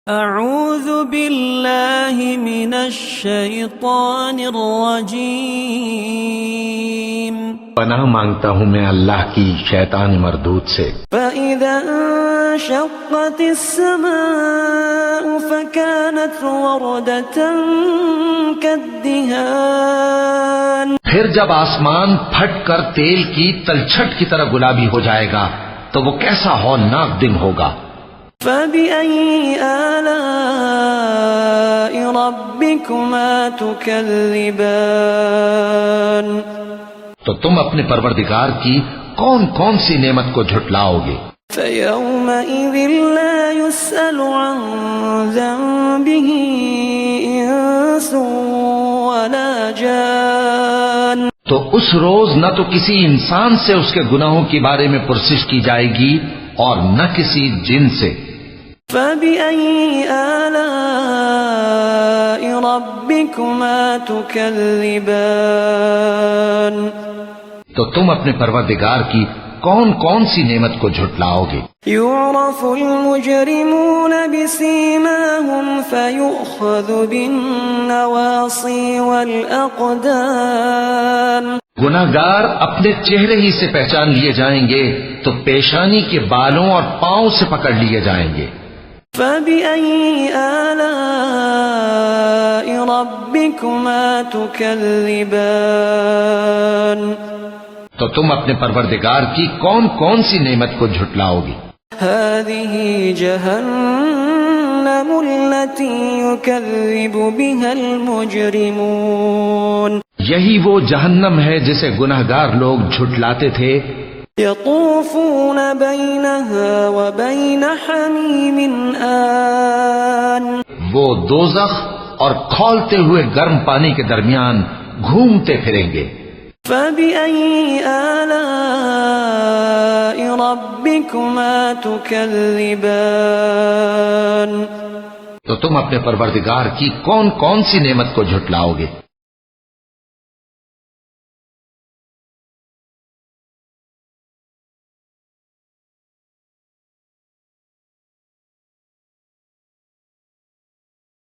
اعوذ باللہ من الشیطان الرجیم پناہ مانگتا ہوں میں اللہ کی شیطان مردود سے۔ فَإِذَا انشقت السماء فَكَانَتْ وَرْدَةً كَالدِّهَانِ، پھر جب آسمان پھٹ کر تیل کی تلچھٹ کی طرح گلابی ہو جائے گا تو وہ کیسا ہولناک دن ہوگا۔ فَبِأَيِّ آلَاءِ رَبِّكُمَا تُكَذِّبَانِ، تو تم اپنے پروردگار کی کون کون سی نعمت کو جھٹلاؤ گے؟ فَيَوْمَئِذٍ لَا يُسْأَلُ عَنْ ذَنبِهِ إِنسٌ وَلَا جَانٌ، تو اس روز نہ تو کسی انسان سے اس کے گناہوں کے بارے میں پرسش کی جائے گی اور نہ کسی جن سے۔ فَبِأَيِّ آلَاءِ رَبِّكُمَا تُكَذِّبَانِ، تو تم اپنے پروردگار کی کون کون سی نعمت کو جھٹلاؤ گے؟ يُعْرَفُ الْمُجْرِمُونَ بِسِيمَاهُمْ فَيُؤْخَذُ بِالنَّوَاصِي وَالْأَقْدَامِ، گناہگار اپنے چہرے ہی سے پہچان لیے جائیں گے تو پیشانی کے بالوں اور پاؤں سے پکڑ لیے جائیں گے۔ فَبِأَيِّ آلَاءِ رَبِّكُمَا تُكَذِّبَانِ، تو تم اپنے پروردگار کی کون کون سی نعمت کو جھٹلاؤ گے؟ هَذِهِ جَهَنَّمُ الَّتِي يُكَذِّبُ بِهَا الْمُجْرِمُونَ، یہی وہ جہنم ہے جسے گناہگار لوگ جھٹلاتے تھے۔ يَطُوفُونَ بَيْنَهَا وَبَيْنَ حَمِيمٍ آنٍ، وہ دوزخ اور کھولتے ہوئے گرم پانی کے درمیان گھومتے پھریں گے۔ فَبِأَيِّ آلَاءِ رَبِّكُمَا تُكَذِّبَانِ، تو تم اپنے پروردگار کی کون کون سی نعمت کو جھٹلاؤ گے؟